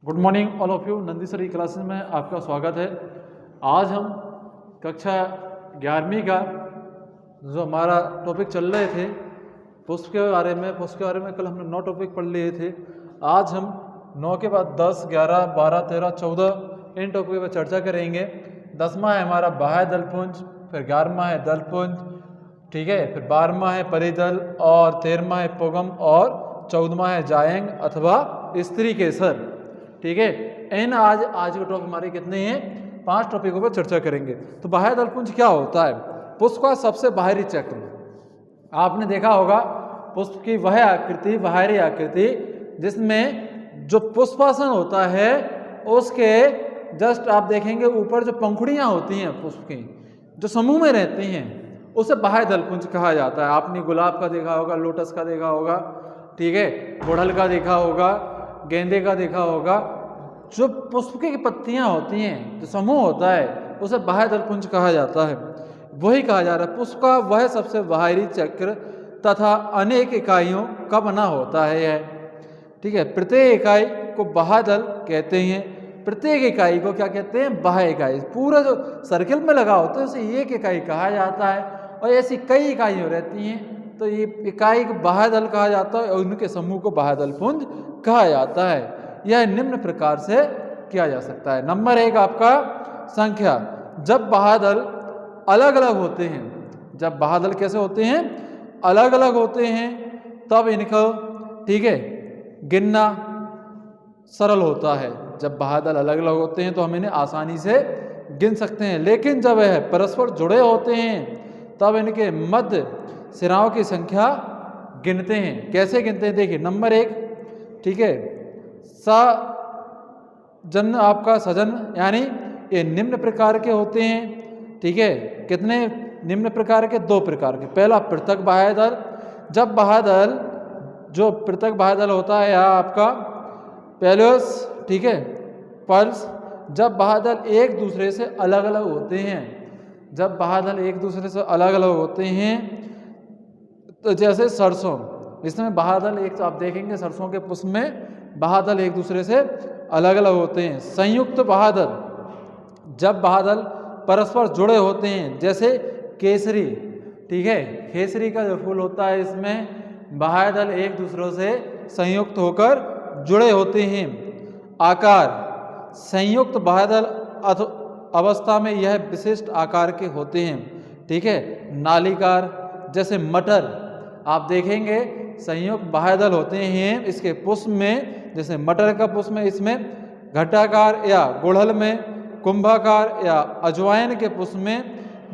Good morning all of you. Nandisari classes में आपका स्वागत है। आज हम कक्षा 11वीं का जो हमारा टॉपिक चल रहे थे पुष्प के बारे में कल हमने 9 टॉपिक पढ़ लिए थे। आज हम 9 के बाद 10, 11, 12, 13, 14 इन टॉपिक पर चर्चा करेंगे। 10वां है हमारा बाह्य दलपुंज, फिर 11वां है दलपुंज, ठीक है, फिर 12वां है परिदल और 13वां है पुगम और 14वां है जायंग अथवा स्त्री केसर। ठीक है, इन आज के टॉपिक हमारे कितने हैं? 5 टॉपिकों पर चर्चा करेंगे। तो बाह्य दलपुंज क्या होता है? पुष्प का सबसे बाहरी चक्र। आपने देखा होगा पुष्प की वह आकृति, बाहरी आकृति जिसमें जो पुष्पासन होता है उसके जस्ट आप देखेंगे ऊपर जो पंखुड़ियां होती हैं पुष्प की जो समूह में रहती हैं उसे बाह्य दलपुंज कहा जाता है। आपने गुलाब का देखा होगा, लोटस का देखा होगा, ठीक है, गुड़हल का देखा होगा, गेंदे का देखा होगा। जो पुष्प की पत्तियां होती हैं, जो समूह होता है उसे बाह्य दलपुंज कहा जाता है। वही कहा जा रहा है पुष्प का वह सबसे बाहरी चक्र तथा अनेक इकाइयों का बना होता है यह। ठीक है, प्रत्येक इकाई को बाह्य दल कहते हैं। प्रत्येक इकाई को क्या कहते हैं? बाह्य इकाई। पूरा जो सर्किल में लगा होता है उसे एक इकाई कहा जाता है और ऐसी कई इकाइयाँ रहती हैं तो ये इकाई को बाह्य दल कहा जाता है और उनके समूह को बाह्य दलपुंज कहा जाता है। यह निम्न प्रकार से किया जा सकता है। नंबर 1 आपका संख्या। जब बाह्य दल अलग अलग होते हैं, जब बाह्य दल कैसे होते हैं? अलग अलग होते हैं, तब इनको, ठीक है, गिनना सरल होता है। जब बाह्य दल अलग अलग होते हैं तो हम इन्हें आसानी से गिन सकते हैं। लेकिन जब वह परस्पर जुड़े होते हैं तब इनके मध्य सिराओं की संख्या गिनते हैं। कैसे गिनते हैं? देखिए, नंबर 1, ठीक है, जन आपका सजन, यानी ये निम्न प्रकार के होते हैं। ठीक है, कितने निम्न प्रकार के? 2 प्रकार के। पहला पृथक बाह्य दल। जब बाह्य दल, जो पृथक बाह्य दल होता है यहाँ आपका पेलोस, ठीक है, पल्स। जब बाह्य दल एक दूसरे से अलग अलग होते हैं, जब बाह्य दल एक दूसरे से अलग अलग होते हैं तो जैसे सरसों, इसमें बाह्य दल एक, तो आप देखेंगे सरसों के पुष्प में बाह्य दल एक दूसरे से अलग अलग होते हैं। संयुक्त बाह्य दल। जब बाह्य दल परस्पर जुड़े होते हैं, जैसे केसरी, ठीक है, केसरी का जो फूल होता है इसमें बाह्य दल एक दूसरों से संयुक्त होकर जुड़े होते हैं। आकार। संयुक्त बाह्य दल अवस्था में यह विशिष्ट आकार के होते हैं। ठीक है, नालीकार, जैसे मटर, आप देखेंगे संयुक्त बाह्य दल होते हैं इसके पुष्प में, जैसे मटर का पुष्प में इसमें घटाकार, या गुड़हल में कुंभाकार, या अजवाइन के पुष्प में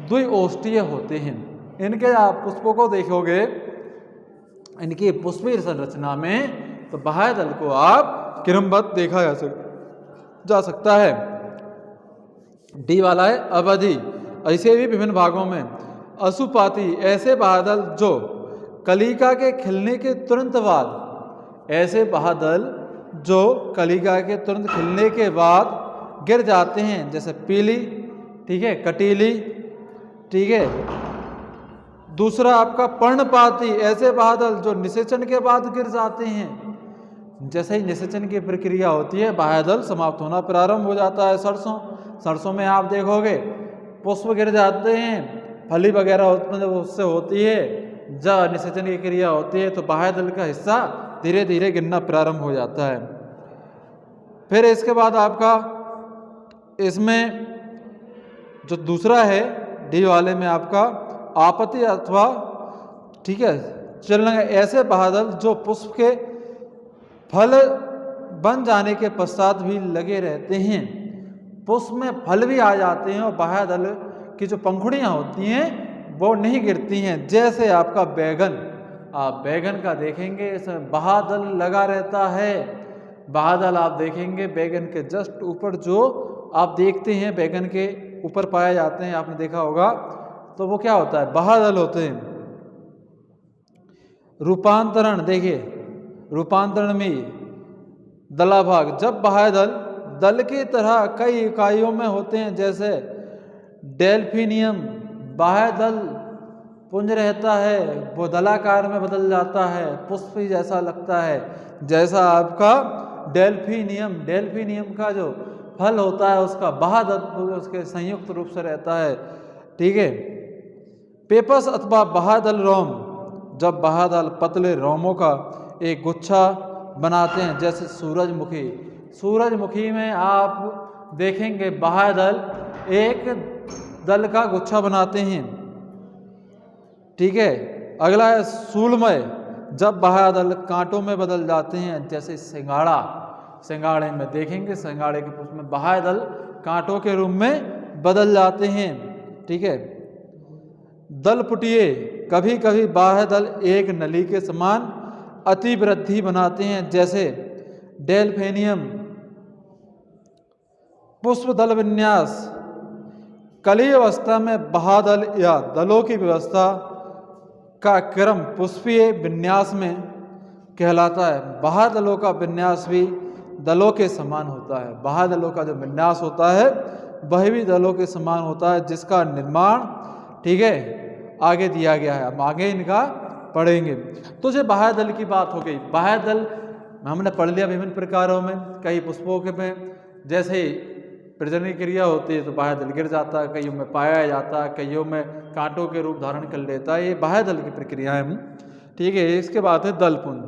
द्विओष्ठीय होते हैं। इनके आप पुष्पों को देखोगे, इनकी पुष्पीय संरचना में, तो बाह्य दल को आप क्रमबद्ध देखा जा सकता है। डी वाला है अवधि। ऐसे भी विभिन्न भागों में। असुपाती, ऐसे बाह्य दल जो कलिका के खिलने के तुरंत बाद, ऐसे बाह्य दल जो कलिका के तुरंत खिलने के बाद गिर जाते हैं, जैसे पीली, ठीक है, कटीली, ठीक है। दूसरा आपका पर्णपाती, ऐसे बाह्य दल जो निषेचन के बाद गिर जाते हैं। जैसे ही निषेचन की प्रक्रिया होती है बाह्य दल समाप्त होना प्रारंभ हो जाता है। सरसों में आप देखोगे पुष्प गिर जाते हैं, फली वगैरह उत्पन्न उससे होती है, जब निषेचन की क्रिया होती है तो बाह्य दल का हिस्सा धीरे धीरे गिरना प्रारंभ हो जाता है। फिर इसके बाद आपका इसमें जो दूसरा है डी वाले में आपका आपत्ति अथवा, ठीक है, चलना। ऐसे बाह्य दल जो पुष्प के फल बन जाने के पश्चात भी लगे रहते हैं। पुष्प में फल भी आ जाते हैं और बाह्य दल की जो पंखुड़ियाँ होती हैं वो नहीं गिरती हैं। जैसे आपका बैगन, आप बैगन का देखेंगे इसमें बाह्य दल लगा रहता है। बाह्य दल आप देखेंगे बैगन के जस्ट ऊपर, जो आप देखते हैं बैगन के ऊपर पाए जाते हैं, आपने देखा होगा, तो वो क्या होता है? बाह्य दल होते हैं। रूपांतरण, देखिए रूपांतरण में दलाभाग। जब बाह्य दल दल की तरह कई इकाइयों में होते हैं, जैसे डेल्फिनियम, बाह्य दल पुंज रहता है, वो दलाकार में बदल जाता है, पुष्प ही जैसा लगता है, जैसा आपका डेल्फिनियम का जो फल होता है उसका बाह्यदल उसके संयुक्त रूप से रहता है, ठीक है। पेपस अथवा बाह्यदल रोम, जब बाह्यदल पतले रोमों का एक गुच्छा बनाते हैं, जैसे सूरजमुखी में आप देखेंगे बाह्यदल एक दल का गुच्छा बनाते हैं, ठीक है। अगला है सूलमय, जब बाह्यदल कांटों में बदल जाते हैं, जैसे सिंगाड़े में देखेंगे, सिंगाड़े के पुष्प में बाह्यदल कांटों के रूप में बदल जाते हैं, ठीक है। दलपुटिये, कभी कभी बाह्यदल एक नली के समान अतिवृद्धि बनाते हैं, जैसे डेल्फिनियम। पुष्प दल विन्यास, कली अवस्था में बाह्यदल या दलों की व्यवस्था का क्रम पुष्पीय विन्यास में कहलाता है। बाह्यदलों का विन्यास भी दलों के समान होता है। बाह्यदलों का जो विन्यास होता है वह भी दलों के समान होता है, जिसका निर्माण, ठीक है, आगे दिया गया है। हम आगे इनका पढ़ेंगे। तो जो बाह्यदल की बात हो गई, बाह्यदल हमने पढ़ लिया विभिन्न प्रकारों में। कई पुष्पों के में जैसे प्रजनन क्रिया होती है तो बाह्यदल गिर जाता है, कईयों में पाया जाता है, कईयों में कांटों के रूप धारण कर लेता है। ये बाह्यदल की प्रक्रिया है, ठीक है। इसके बाद है दलपुंज,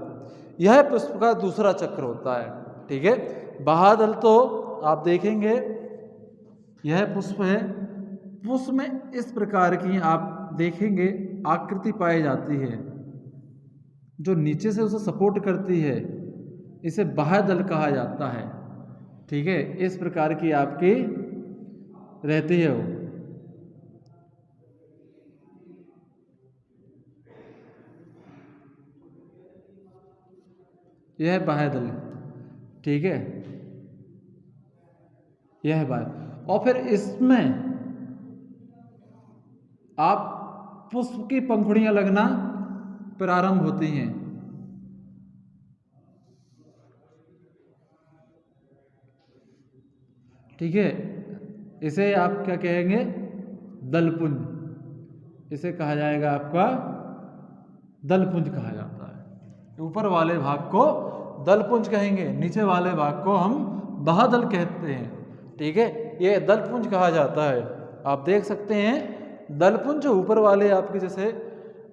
यह पुष्प का दूसरा चक्र होता है, ठीक है। बाह्यदल तो आप देखेंगे यह पुष्प है, पुष्प में इस प्रकार की आप देखेंगे आकृति पाई जाती है जो नीचे से उसे सपोर्ट करती है, इसे बाह्यदल कहा जाता है, ठीक है। इस प्रकार की आपकी रहती है वो। यह बाह्यदल, ठीक है, यह बाह्य। और फिर इसमें आप पुष्प की पंखुड़ियां लगना प्रारंभ होती हैं, ठीक है। इसे आप क्या कहेंगे, दलपुंज, इसे कहा जाएगा आपका दलपुंज कहा जाता है। ऊपर वाले भाग को दलपुंज कहेंगे, नीचे वाले भाग को हम बाह्यदल कहते हैं, ठीक है। ये दलपुंज कहा जाता है। आप देख सकते हैं दलपुंज ऊपर वाले आपके, जैसे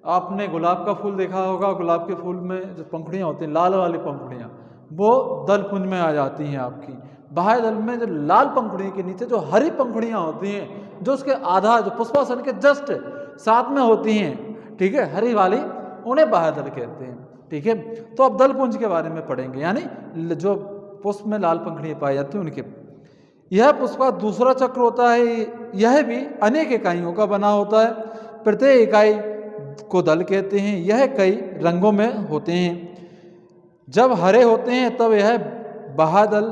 आपने गुलाब का फूल देखा होगा, गुलाब के फूल में जो पंखुड़ियाँ होती हैं, लाल वाली पंखुड़ियाँ, वो दलपुंज में आ जाती हैं आपकी। बाह्यदल में जो लाल पंखुड़ी के नीचे जो हरी पंखुड़ियाँ होती हैं, जो उसके आधा जो पुष्पासन के जस्ट साथ में होती हैं, ठीक है, हरी वाली, उन्हें बाह्यदल कहते हैं, ठीक है। तो अब दलपुंज के बारे में पढ़ेंगे, यानी जो पुष्प में लाल पंखुड़ियाँ पाई जाती हैं उनके। यह पुष्प का दूसरा चक्र होता है। यह भी अनेक इकाइयों का बना होता है, प्रत्येक इकाई को दल कहते हैं। यह कई रंगों में होते हैं। जब हरे होते हैं तब यह बाह्यदल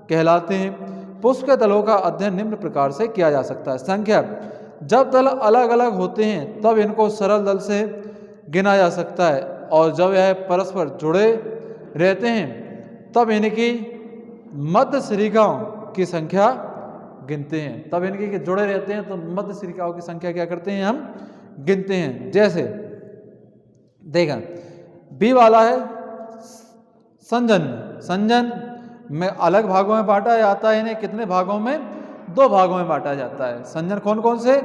कहलाते हैं। पुष्प के दलों का अध्ययन निम्न प्रकार से किया जा सकता है। संख्या, जब दल अलग अलग होते हैं तब इनको सरल दल से गिना जा सकता है, और जब यह परस्पर जुड़े रहते हैं तब इनकी मध्य सिरिकाओं की संख्या गिनते हैं। तब इनके के जुड़े रहते हैं तो मध्य सिरिकाओं की संख्या क्या करते हैं, हम गिनते हैं। जैसे देखा बी वाला है संजन में अलग भागों में बांटा जाता है। इन्हें कितने भागों में, 2 भागों में बांटा जाता है। संजन कौन कौन से,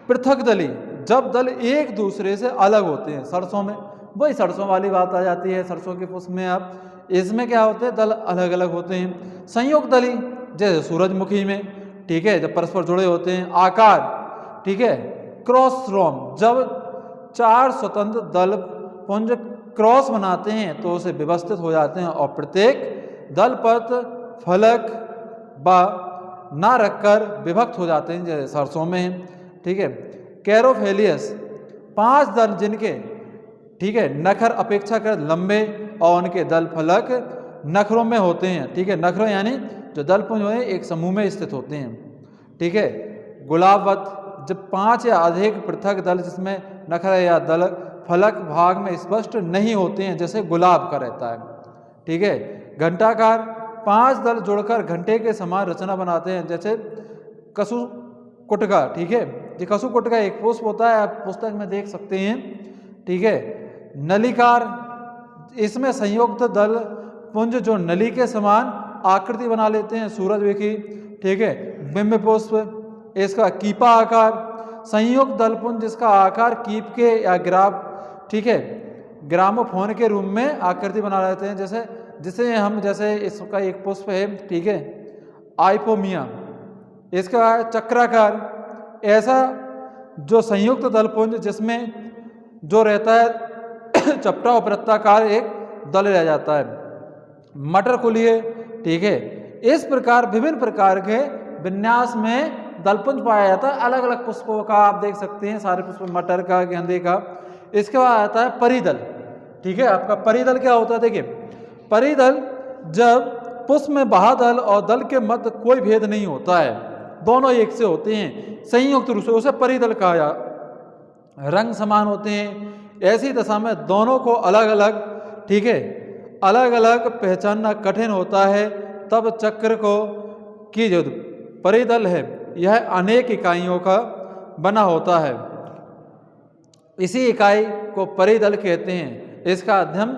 पृथक दली, जब दल एक दूसरे से अलग होते हैं। सरसों में वही सरसों वाली बात आ जाती है, सरसों के पुष्प में आप, इसमें क्या होते हैं, दल अलग अलग होते हैं। संयोग दली जैसे सूरजमुखी में, ठीक है, जब परस्पर जुड़े होते हैं। आकार, ठीक है। क्रॉस रोम, जब 4 स्वतंत्र दल पुंज क्रॉस बनाते हैं तो उसे व्यवस्थित हो जाते हैं और प्रत्येक दल पर फलक व ना रखकर विभक्त हो जाते हैं, जैसे सरसों में है, ठीक है। कैरोफेलियस, 5 दल जिनके, ठीक है, नखर अपेक्षाकृत लंबे और उनके दल फलक नखरों में होते हैं, ठीक है। नखरों यानी जो दल पुंज होते हैं एक समूह में स्थित होते हैं, ठीक है। गुलाबवत, जब 5 या अधिक पृथक दल जिसमें नखर या दल फलक भाग में स्पष्ट नहीं होते हैं, जैसे गुलाब का रहता है, ठीक है। घंटाकार, 5 दल जुड़कर घंटे के समान रचना बनाते हैं, जैसे कसुकुटका, ठीक है। ये कसुकुटका एक पुष्प होता है, आप पुस्तक में देख सकते हैं, ठीक है। नलिकार, इसमें संयुक्त दल पुंज जो नली के समान आकृति बना लेते हैं, सूरजमुखी, ठीक है। बिंब पुष्प, इसका कीपा आकार, संयुक्त दल पुंज जिसका आकार कीप के या ग्राफ, ठीक है, ग्रामोफोन के रूप में आकृति बना लेते हैं। जैसे जिसे हम, जैसे इसका एक पुष्प है, ठीक है, आइपोमिया, इसका चक्राकार, ऐसा जो संयुक्त दलपुंज जिसमें जो रहता है चपटा और वृत्ताकार एक दल रह जाता है, मटर कुलिये, ठीक है। इस प्रकार विभिन्न प्रकार के विन्यास में दलपुंज पाया जाता है। अलग अलग पुष्पों का आप देख सकते हैं, सारे पुष्प, मटर का, गेंदे का। इसके बाद आता है परिदल, ठीक है। आपका परिदल क्या होता है, देखिए परिदल जब पुष्प में बाह्यदल और दल के मध्य कोई भेद नहीं होता है, दोनों एक से होते हैं संयुक्त रूप से, उसे परिदल कहा जा। रंग समान होते हैं, ऐसी दशा में दोनों को अलग अलग, ठीक है, अलग अलग पहचानना कठिन होता है। तब चक्र को की जो परिदल है यह अनेक इकाइयों का बना होता है, इसी इकाई को परिदल कहते हैं। इसका अध्ययन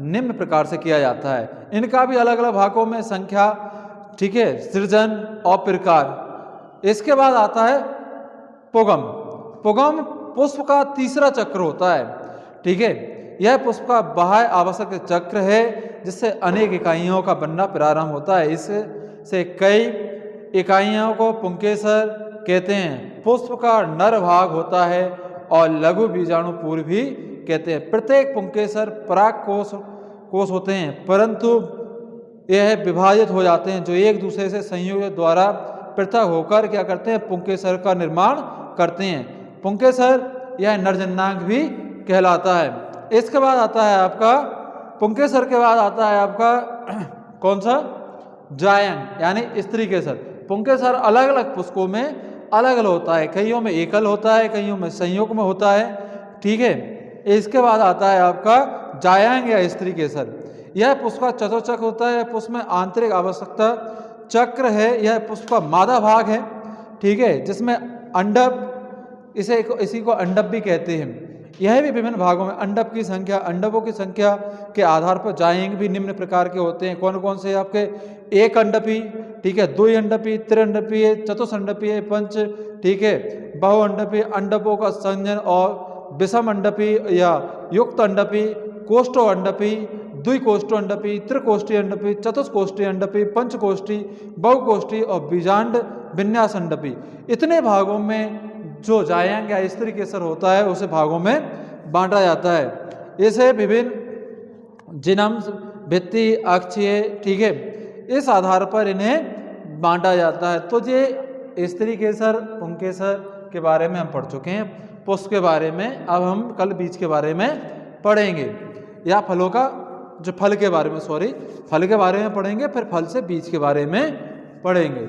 निम्न प्रकार से किया जाता है। इनका भी अलग अलग भागों में संख्या, ठीक है, सृजन और प्रकार। इसके बाद आता है पुगम। पुगम पुष्प का तीसरा चक्र होता है, ठीक है। यह पुष्प का बाह्य आवश्यक चक्र है जिससे अनेक इकाइयों का बनना प्रारंभ होता है। इससे कई इकाइयों को पुंकेसर कहते हैं। पुष्प का नर भाग होता है और लघु बीजाणुपूर्व भी कहते हैं। प्रत्येक पुंकेसर पराग कोष होते हैं, परंतु यह विभाजित हो जाते हैं, जो एक दूसरे से संयोग द्वारा पृथक होकर क्या करते हैं, पुंकेसर का निर्माण करते हैं। पुंकेसर यह नरजन्नांग भी कहलाता है। इसके बाद आता है आपका पुंकेसर के बाद आता है आपका कौन सा, जायंग यानी स्त्री केसर। पुंकेसर अलग अलग पुष्पों में अलग अलग होता है, कईयों में एकल होता है, कईयों में संयोग में होता है, ठीक है। इसके बाद आता है आपका जायंग या स्त्री केसर। यह पुष्प का चतुर्चक्र होता है। पुष्प में आंतरिक आवश्यकता चक्र है। यह पुष्प का मादा भाग है, ठीक है, जिसमें अंडप, इसी को अंडप भी कहते हैं। यह भी विभिन्न भागों में अंडप की संख्या, अंडपों की संख्या के आधार पर जायंग भी निम्न प्रकार के होते हैं। कौन कौन से आपके, एक अंडपी, ठीक है, द्वि अंडपी, त्रिअंडपीय, चतुष्अंडपीय, पंच, ठीक है, बहुअंडपी, अंडपों का संयोजन और विषम अंडपी या युक्त अंडपी, कोष्ठो अंडपी, द्विकोष्ठो अंडपी, त्रिकोष्ठी अंडपी, चतुष्कोष्ठी अंडपी, पंचकोष्ठी, बहुकोष्ठी और बीजांड विन्यास अंडपी। इतने भागों में जो जायंग या स्त्री केसर होता है उसे भागों में बांटा जाता है। इसे विभिन्न जिनम्स, भित्ति, अक्षीय, ठीक है, इस आधार पर इन्हें बांटा जाता है। तो ये स्त्री केसर, पुंकेसर के बारे में हम पढ़ चुके हैं। पुष्प के बारे में अब हम कल बीज के बारे में पढ़ेंगे, या फलों का जो फल के बारे में, फल के बारे में पढ़ेंगे, फिर फल से बीज के बारे में पढ़ेंगे।